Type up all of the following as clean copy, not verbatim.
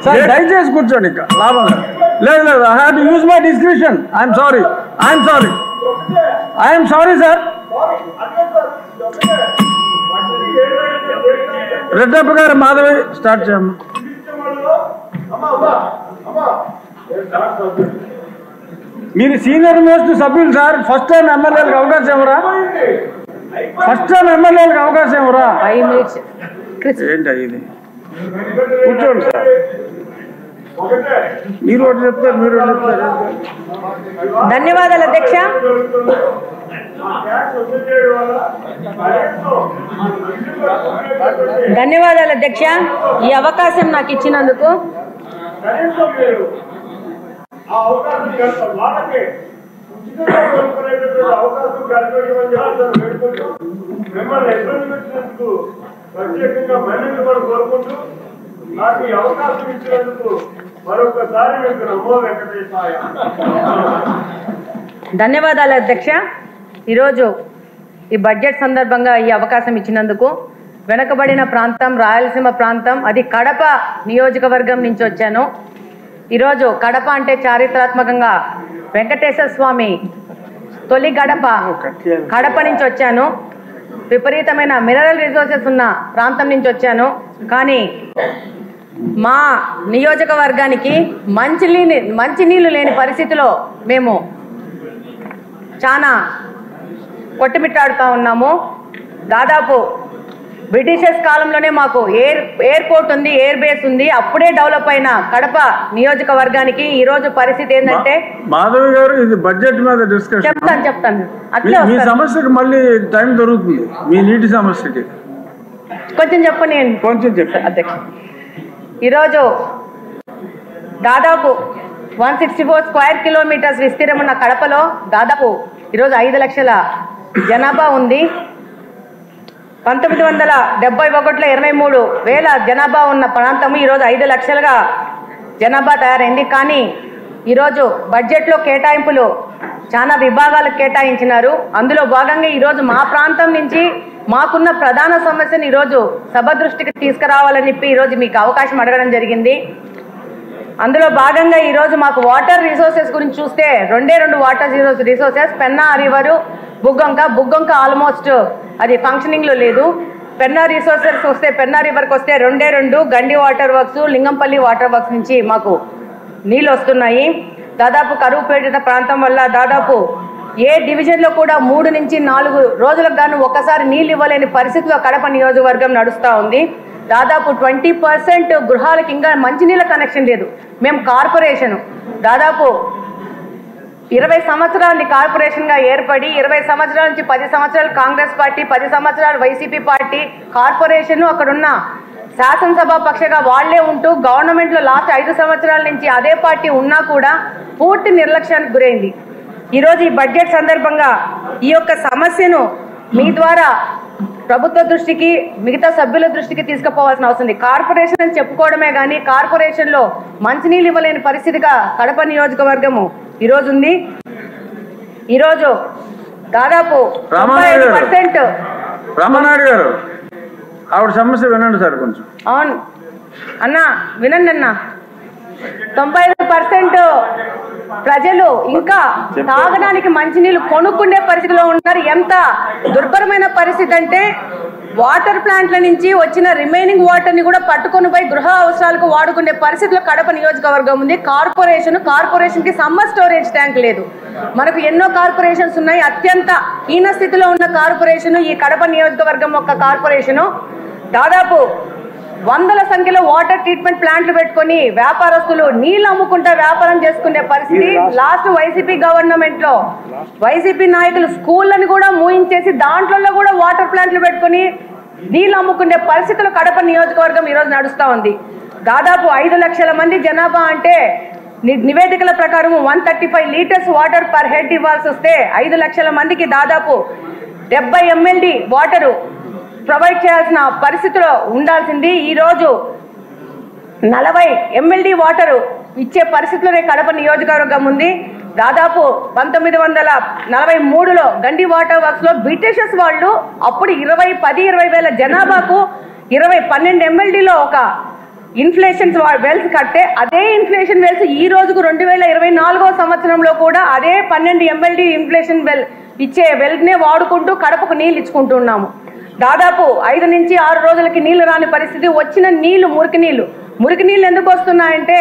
Sir దయచేసి కూర్చోండి ఇక లాభం లేదు లేదు. I have to use my description. I'm sorry sir. Reddappa గారు మాధవి స్టార్ట్ చేయమ్మా. మీరు సీనియర్ మోస్ట్ సభ్యులు సార్. ఫస్ట్ టైం ఎమ్మెల్యేలకు అవకాశం ఇవ్వరా? ఏంటి ఇది? కూర్చోండి సార్. మీరు ఒకటి చెప్తారు. ధన్యవాదాలు అధ్యక్ష. ఈ అవకాశం నాకు ఇచ్చినందుకు. ధన్యవాదాలు అధ్యక్ష. ఈరోజు ఈ బడ్జెట్ సందర్భంగా ఈ అవకాశం ఇచ్చినందుకు. వెనకబడిన ప్రాంతం రాయలసీమ ప్రాంతం, అది కడప నియోజకవర్గం నుంచి వచ్చాను. ఈరోజు కడప అంటే చారిత్రాత్మకంగా వెంకటేశ్వర స్వామి తొలి గడప కడప నుంచి వచ్చాను. విపరీతమైన మినరల్ రిసోర్సెస్ ఉన్న ప్రాంతం నుంచి వచ్చాను. కానీ మా నియోజకవర్గానికి మంచినీళ్ళు లేని పరిస్థితిలో మేము చాలా కొట్టుమిట్టాడుతూ ఉన్నాము. దాదాపు బ్రిటిషర్స్ కాలంలోనే మాకు ఎయిర్పోర్ట్ ఉంది, ఎయిర్ బేస్ ఉంది. అప్పుడే డెవలప్ అయిన కడప నియోజకవర్గానికి ఈ రోజు పరిస్థితి ఏంటంటే, మాధవి గారు ఇది బడ్జెట్ మీద డిస్కషన్ చెప్తాను అట్లే. మీ సమస్యకి మళ్ళీ టైం దొరుకుతుంది. మీ నీటి సమస్యకి కొంచెం చెప్పండి. నేను కొంచెం చెప్తాను అధ్యక్ష. ఈరోజు దాదాపు 164 స్క్వేర్ కిలోమీటర్స్ విస్తీర్ణం ఉన్న కడపలో దాదాపు ఈరోజు 5 లక్షల జనాభా ఉంది. 1971లో 23,000 జనాభా ఉన్న ప్రాంతము ఈరోజు 5 లక్షలుగా జనాభా తయారైంది. కానీ ఈరోజు బడ్జెట్లో కేటాయింపులు చాలా విభాగాలకు కేటాయించినారు. అందులో భాగంగా ఈరోజు మా ప్రాంతం నుంచి మాకున్న ప్రధాన సమస్యను ఈరోజు సభ దృష్టికి తీసుకురావాలని చెప్పి ఈరోజు మీకు అవకాశం అడగడం జరిగింది. అందులో భాగంగా ఈరోజు మాకు వాటర్ రిసోర్సెస్ గురించి చూస్తే 2 water resources, Penna river, Buggavanka almost అది ఫంక్షనింగ్లో లేదు. పెన్నా రిసోర్సెస్ వస్తే, పెన్నా రివర్కి వస్తే 2 Gandi water works, Lingampalli water works నుంచి మాకు నీళ్ళు వస్తున్నాయి. దాదాపు కరువు పీడిత ప్రాంతం వల్ల దాదాపు ఏ డివిజన్లో కూడా 3 నుంచి 4 రోజులకు గాను ఒక్కసారి నీళ్ళు ఇవ్వలేని పరిస్థితిలో కడప నియోజకవర్గం నడుస్తూ ఉంది. దాదాపు 20% గృహాలకు ఇంకా మంచినీళ్ళ కనెక్షన్ లేదు. మేము కార్పొరేషను దాదాపు 20 సంవత్సరాలు కార్పొరేషన్గా ఏర్పడి 20 సంవత్సరాల నుంచి 10 సంవత్సరాలు కాంగ్రెస్ పార్టీ, 10 సంవత్సరాలు వైసీపీ పార్టీ కార్పొరేషను, అక్కడున్న శాసనసభ పక్షగా వాళ్లే ఉంటూ గవర్నమెంట్లో లాస్ట్ 5 సంవత్సరాల నుంచి అదే పార్టీ ఉన్నా కూడా పూర్తి నిర్లక్ష్యానికి గురైంది. ఈరోజు ఈ బడ్జెట్ సందర్భంగా ఈ యొక్క సమస్యను మీ ద్వారా ప్రభుత్వ దృష్టికి, మిగతా సభ్యుల దృష్టికి తీసుకుపోవాల్సిన అవసరం ఉంది. కార్పొరేషన్ అని చెప్పుకోవడమే కానీ కార్పొరేషన్లో మంచినీళ్ళు ఇవ్వలేని పరిస్థితిగా కడప నియోజకవర్గము ఈరోజు ఉంది. ఈరోజు దాదాపు 95% రామనాయుడు గారు ఆవిడ సమస్య వినండి సార్ కొంచెం. అవును అన్నా, వినండి అన్నా. 95% ప్రజలు ఇంకా తాగడానికి మంచినీళ్ళు కొనుక్కుండే పరిస్థితిలో ఉన్నారు. ఎంత దుర్భరమైన పరిస్థితి అంటే వాటర్ ప్లాంట్ల నుంచి వచ్చిన రిమైనింగ్ వాటర్ని కూడా పట్టుకొని పోయి గృహ అవసరాలకు వాడుకునే పరిస్థితిలో కడప నియోజకవర్గం ఉంది. కార్పొరేషన్కి సమ్మర్ స్టోరేజ్ ట్యాంక్ లేదు. మనకు ఎన్నో కార్పొరేషన్స్ ఉన్నాయి. అత్యంత హీన స్థితిలో ఉన్న కార్పొరేషన్ ఈ కడప నియోజకవర్గం యొక్క కార్పొరేషను. దాదాపు 100ల సంఖ్యలో వాటర్ ట్రీట్మెంట్ ప్లాంట్లు పెట్టుకొని వ్యాపారస్తులు నీళ్ళు అమ్ముకుంటా వ్యాపారం చేసుకునే పరిస్థితి. లాస్ట్ వైసీపీ గవర్నమెంట్లో వైసీపీ నాయకులు స్కూళ్ళని కూడా మూయించేసి దాంట్లో కూడా వాటర్ ప్లాంట్లు పెట్టుకొని నీళ్ళు అమ్ముకునే పరిస్థితులు కడప నియోజకవర్గం ఈరోజు నడుస్తూ ఉంది. దాదాపు 5 లక్షల మంది జనాభా అంటే నివేదికల ప్రకారం 135 లీటర్స్ వాటర్ పర్ హెడ్ ఇవ్వాల్సి వస్తే 5 లక్షల మందికి దాదాపు 70 MLD వాటరు ప్రొవైడ్ చేయాల్సిన పరిస్థితిలో ఉండాల్సింది. ఈరోజు 40 MLD వాటరు ఇచ్చే పరిస్థితిలోనే కడప నియోజకవర్గం ఉంది. దాదాపు 1943లో గండి వాటర్ వర్క్స్లో బ్రిటిషర్స్ వాళ్ళు అప్పుడు 10-20 వేల జనాభాకు 12 MLDలో ఒక ఇన్ఫ్లేషన్ వెల్స్ కట్టే అదే ఇన్ఫ్లేషన్ వెల్స్ ఈ రోజుకు 2024 సంవత్సరంలో కూడా అదే 12 MLD ఇన్ఫ్లేషన్ వెల్ ఇచ్చే వెల్నే వాడుకుంటూ కడపకు నీళ్ళు ఇచ్చుకుంటున్నాము. దాదాపు 5 నుంచి 6 రోజులకి నీళ్లు రాని పరిస్థితి. వచ్చిన నీళ్లు మురికి నీళ్ళు ఎందుకు వస్తున్నాయంటే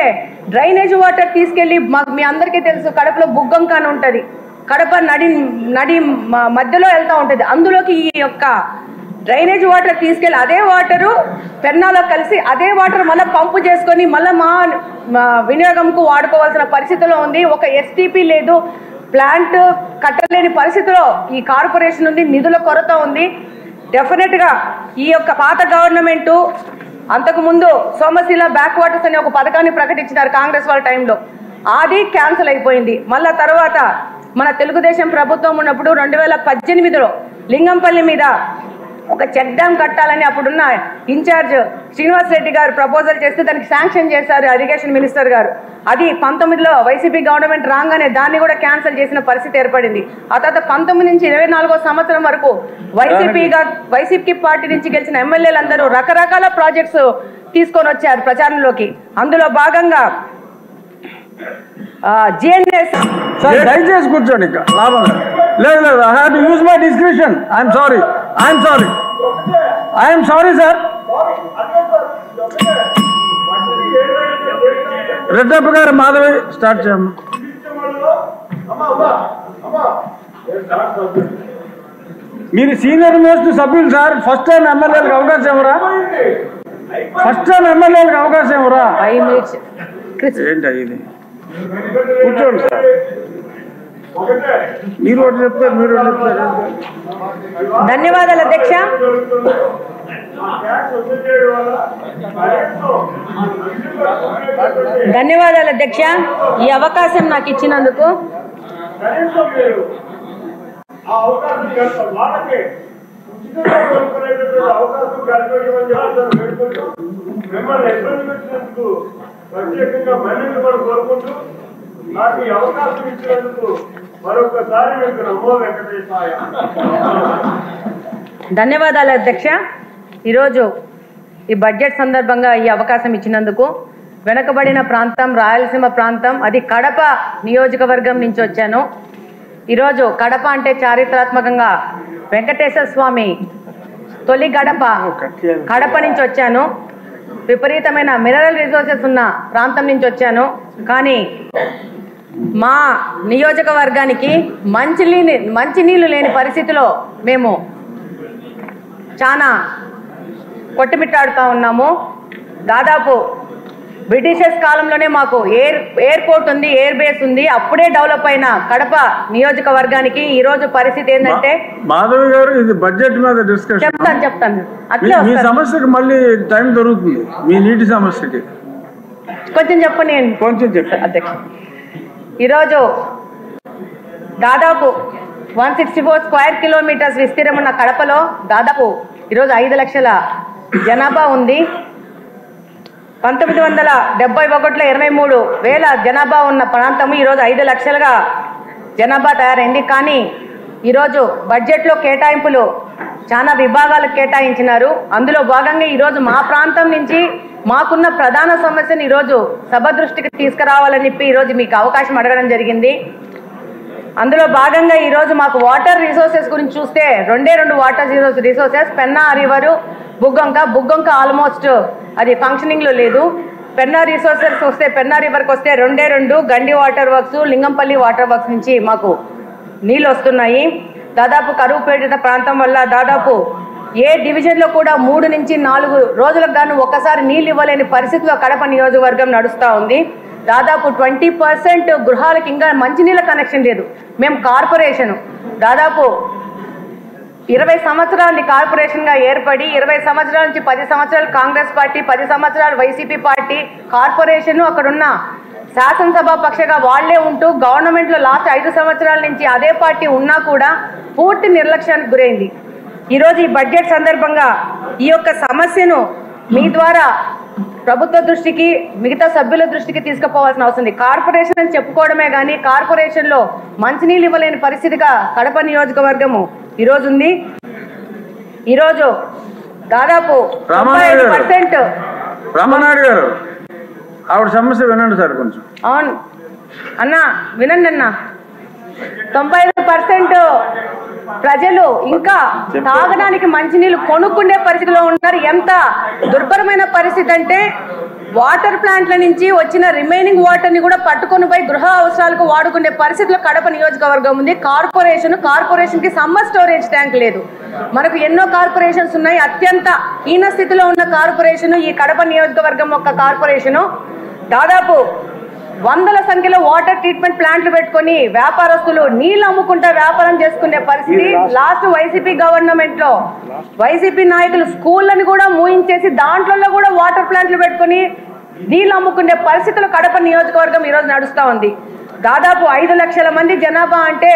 డ్రైనేజ్ వాటర్ తీసుకెళ్లి మీ అందరికీ తెలుసు కడపలో బుగ్గంక అని ఉంటుంది, కడప నడి మధ్యలో వెళ్తూ ఉంటుంది. అందులోకి ఈ యొక్క డ్రైనేజ్ వాటర్ తీసుకెళ్లి అదే వాటరు పెన్నాలో కలిసి అదే వాటర్ మళ్ళీ పంపు చేసుకొని మళ్ళీ మా వినియోగంకు వాడుకోవాల్సిన పరిస్థితిలో ఉంది. ఒక STP లేదు, ప్లాంట్ కట్టలేని పరిస్థితిలో ఈ కార్పొరేషన్ ఉంది, నిధుల కొరత ఉంది. డెఫినెట్గా ఈ యొక్క పాత గవర్నమెంటు అంతకుముందు సోమశిల బ్యాక్ వాటర్స్ అనే ఒక పథకాన్ని ప్రకటించినారు కాంగ్రెస్ వాళ్ళ టైంలో, అది క్యాన్సిల్ అయిపోయింది. మళ్ళా తర్వాత మన తెలుగుదేశం ప్రభుత్వం ఉన్నప్పుడు 2018లో లింగంపల్లి మీద ఒక చెక్ డ్యామ్ కట్టాలని అప్పుడున్న ఇన్ఛార్జ్ శ్రీనివాస్ రెడ్డి గారు ప్రపోజల్ చేస్తే దానికి శాంక్షన్ చేశారు ఇరిగేషన్ మినిస్టర్ గారు. అది 19లో వైసీపీ గవర్నమెంట్ రాగానే దాన్ని కూడా క్యాన్సిల్ చేసిన పరిస్థితి ఏర్పడింది. ఆ తర్వాత 19 నుంచి 24 సంవత్సరం వరకు వైసీపీ పార్టీ నుంచి గెలిచిన ఎమ్మెల్యేలందరూ రకరకాల ప్రాజెక్ట్స్ తీసుకొని వచ్చారు ప్రచారంలోకి. అందులో భాగంగా GNS దయచేసి కూర్చోండి, లాభం లేదు. I have to use my description. I'm sorry sir. Reddappa గారు మాధవి స్టార్ట్ చేయమ్మా. మీరు సీనియర్ మోస్ట్ సభ్యులు సార్. ఫస్ట్ టైం ఎమ్మెల్యేలకు అవకాశం ఇవ్వరా? ఏంటి ఇది? కూర్చోండి సార్. మీరు ఒకటి చెప్తారు. ధన్యవాదాలు అధ్యక్ష. ఈ అవకాశం నాకు ఇచ్చినందుకు. నాకు ఈ అవకాశం ఇచ్చినందుకు మరొకసారి మీకు నమో వెంకటేశాయ. ధన్యవాదాలు అధ్యక్ష. ఈరోజు ఈ బడ్జెట్ సందర్భంగా ఈ అవకాశం ఇచ్చినందుకు. వెనకబడిన ప్రాంతం రాయలసీమ ప్రాంతం, అది కడప నియోజకవర్గం నుంచి వచ్చాను. ఈరోజు కడప అంటే చారిత్రాత్మకంగా వెంకటేశ్వర స్వామి తొలి కడప నుంచి వచ్చాను. విపరీతమైన మినరల్ రిసోర్సెస్ ఉన్న ప్రాంతం నుంచి వచ్చాను. కానీ మా నియోజకవర్గానికి మంచినీళ్ళు లేని పరిస్థితిలో మేము చాలా కొట్టుమిట్టాడుతూ ఉన్నాము. దాదాపు బ్రిటిషర్స్ కాలంలోనే మాకు ఎయిర్పోర్ట్ ఉంది, ఎయిర్ బేస్ ఉంది. అప్పుడే డెవలప్ అయిన కడప నియోజకవర్గానికి ఈ రోజు పరిస్థితి ఏంటంటే, మాధవి గారు ఇది బడ్జెట్ మీద డిస్కషన్ చెప్తాను. మీ సమస్యకి మళ్ళీ టైం దొరుకుతుంది. మీ నీటి సమస్యకి కొంచెం చెప్పండి. కొంచెం చెప్పండి అధ్యక్ష. ఈరోజు దాదాపు 164 స్క్వేర్ కిలోమీటర్స్ విస్తీర్ణం ఉన్న కడపలో దాదాపు ఈరోజు 5 లక్షల జనాభా ఉంది. 1971లో 23,000 జనాభా ఉన్న ప్రాంతము ఈరోజు 5 లక్షలుగా జనాభా తయారైంది. కానీ ఈరోజు బడ్జెట్లో కేటాయింపులు చాలా విభాగాలకు కేటాయించినారు. అందులో భాగంగా ఈరోజు మా ప్రాంతం నుంచి మాకున్న ప్రధాన సమస్యను ఈరోజు సభ దృష్టికి తీసుకురావాలని చెప్పి ఈరోజు మీకు అవకాశం అడగడం జరిగింది. అందులో భాగంగా ఈరోజు మాకు వాటర్ రిసోర్సెస్ గురించి చూస్తే 2 వాటర్ రిసోర్సెస్, పెన్నా రివరు, బుగ్గంక ఆల్మోస్ట్ అది ఫంక్షనింగ్లో లేదు. పెన్నా రిసోర్సెస్ వస్తే, పెన్నా రివర్కి వస్తే 2 Gandi water works, Lingampalli water works నుంచి మాకు నీళ్ళు వస్తున్నాయి. దాదాపు కరువు పీడిత ప్రాంతం వల్ల దాదాపు ఏ డివిజన్లో కూడా 3 నుంచి 4 రోజులకు గాను ఒక్కసారి నీళ్ళు ఇవ్వలేని పరిస్థితిలో కడప నియోజకవర్గం నడుస్తూ ఉంది. దాదాపు 20% గృహాలకు ఇంకా మంచినీళ్ళ కనెక్షన్ లేదు. మేము కార్పొరేషను దాదాపు 20 సంవత్సరాలు కార్పొరేషన్గా ఏర్పడి 20 సంవత్సరాల నుంచి 10 సంవత్సరాలు కాంగ్రెస్ పార్టీ, 10 సంవత్సరాలు వైసీపీ పార్టీ, కార్పొరేషను అక్కడున్న శాసనసభ పక్షగా వాళ్లే ఉంటూ గవర్నమెంట్లో లాస్ట్ 5 సంవత్సరాల నుంచి అదే పార్టీ ఉన్నా కూడా పూర్తి నిర్లక్ష్యానికి గురైంది. ఈరోజు ఈ బడ్జెట్ సందర్భంగా ఈ యొక్క సమస్యను మీ ద్వారా ప్రభుత్వ దృష్టికి, మిగతా సభ్యుల దృష్టికి తీసుకుపోవాల్సిన అవసరం ఉంది. కార్పొరేషన్ అని చెప్పుకోవడమే కానీ కార్పొరేషన్లో మంచినీళ్ళు ఇవ్వలేని పరిస్థితిగా కడప నియోజకవర్గము ఈరోజు ఉంది. ఈరోజు దాదాపు 95% రామనాయుడు గారు ఆవిడ సమస్య వినండి సార్ కొంచెం. అవును అన్నా, వినండి అన్నా. 95% ప్రజలు ఇంకా తాగడానికి మంచినీళ్ళు కొనుక్కునే పరిస్థితిలో ఉన్నారు. ఎంత దుర్భరమైన పరిస్థితి అంటే వాటర్ ప్లాంట్ల నుంచి వచ్చిన రిమైనింగ్ వాటర్ ని కూడా పట్టుకొని పోయి గృహ అవసరాలకు వాడుకునే పరిస్థితిలో కడప నియోజకవర్గం ఉంది. కార్పొరేషన్ కి సమ్మర్ స్టోరేజ్ ట్యాంక్ లేదు. మనకు ఎన్నో కార్పొరేషన్స్ ఉన్నాయి. అత్యంత హీన స్థితిలో ఉన్న కార్పొరేషన్ ఈ కడప నియోజకవర్గం యొక్క కార్పొరేషను. దాదాపు వందల సంఖ్యలో వాటర్ ట్రీట్మెంట్ ప్లాంట్లు పెట్టుకొని వ్యాపారస్తులు నీళ్లు అమ్ముకుంటా వ్యాపారం చేసుకునే పరిస్థితి. లాస్ట్ వైసీపీ గవర్నమెంట్ లో వైసీపీ నాయకులు స్కూళ్ళని కూడా మూయించేసి దాంట్లో కూడా వాటర్ ప్లాంట్లు పెట్టుకొని నీళ్లు అమ్ముకునే పరిస్థితులు కడప నియోజకవర్గం ఈరోజు నడుస్తూ ఉంది. దాదాపు 5 లక్షల మంది జనాభా అంటే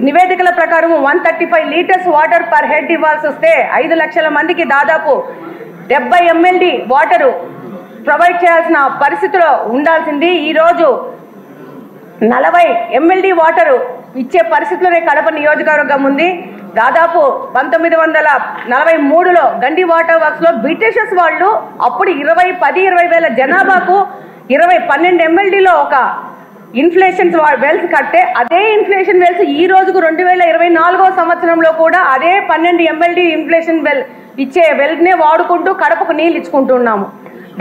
నివేదికల ప్రకారం 135 లీటర్స్ వాటర్ పర్ హెడ్ ఇవ్వాల్సి వస్తే 5 లక్షల మందికి దాదాపు 70 MLD వాటరు ప్రొవైడ్ చేయాల్సిన పరిస్థితిలో ఉండాల్సింది. ఈరోజు 40 MLD వాటరు ఇచ్చే పరిస్థితిలోనే కడప నియోజకవర్గం ఉంది. దాదాపు 1943లో గండి వాటర్ వర్క్స్ లో బ్రిటిషర్స్ వాళ్ళు అప్పుడు 20 వేల జనాభాకు 12 MLDలో ఒక ఇన్ఫ్లేషన్ వెల్స్ కట్టే అదే ఇన్ఫ్లేషన్ వెల్స్ ఈ రోజుకు 2024వ సంవత్సరంలో కూడా అదే 12 MLD ఇన్ఫ్లేషన్ వెల్ ఇచ్చే వెల్నే వాడుకుంటూ కడపకు నీళ్ళు ఇచ్చుకుంటున్నాము.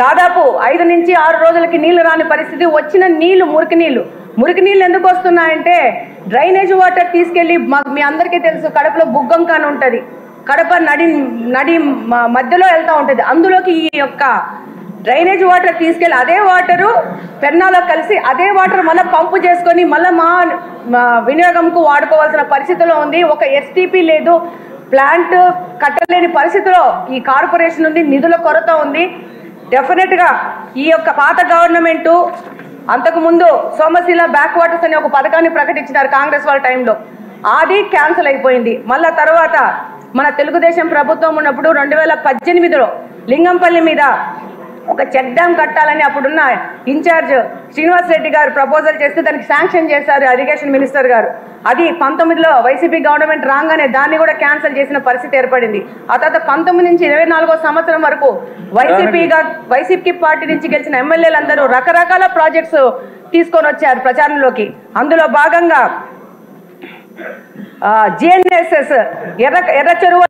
దాదాపు 5 నుంచి 6 రోజులకి నీళ్లు రాని పరిస్థితి. వచ్చిన నీళ్లు మురికి నీళ్ళు ఎందుకు వస్తున్నాయంటే డ్రైనేజ్ వాటర్ తీసుకెళ్లి మీ అందరికీ తెలుసు కడపలో బుగ్గంకాన ఉంటుంది. కడప నడి మధ్యలో వెళ్తూ ఉంటుంది. అందులోకి ఈ యొక్క డ్రైనేజ్ వాటర్ తీసుకెళ్లి అదే వాటరు పెన్నాలో కలిసి అదే వాటర్ మళ్ళీ పంపు చేసుకొని మళ్ళీ మా వినియోగంకు వాడుకోవాల్సిన పరిస్థితిలో ఉంది. ఒక STP లేదు, ప్లాంట్ కట్టలేని పరిస్థితిలో ఈ కార్పొరేషన్ ఉంది. నిధుల కొరత ఉంది. డెఫినెట్ గా ఈ యొక్క పాత గవర్నమెంట్ అంతకుముందు సోమశిల బ్యాక్ వాటర్స్ అనే ఒక పథకాన్ని ప్రకటించినారు కాంగ్రెస్ వాళ్ళ టైంలో. అది క్యాన్సిల్ అయిపోయింది. మళ్ళా తర్వాత మన తెలుగుదేశం ప్రభుత్వం ఉన్నప్పుడు 2018లో లింగంపల్లి మీద ఒక చెక్ డ్యామ్ కట్టాలని అప్పుడున్న ఇన్ఛార్జ్ శ్రీనివాస్ రెడ్డి గారు ప్రపోజల్ చేస్తే దానికి శాంక్షన్ చేశారు ఇరిగేషన్ మినిస్టర్ గారు. అది 19లో వైసీపీ గవర్నమెంట్ రాగానే దాన్ని కూడా క్యాన్సిల్ చేసిన పరిస్థితి ఏర్పడింది. ఆ తర్వాత 19 నుంచి 24వ సంవత్సరం వరకు వైసీపీ పార్టీ నుంచి గెలిచిన ఎమ్మెల్యేలందరూ రకరకాల ప్రాజెక్ట్స్ తీసుకొని వచ్చారు ప్రచారంలోకి. అందులో భాగంగా GNSS ఎర్ర చెరువు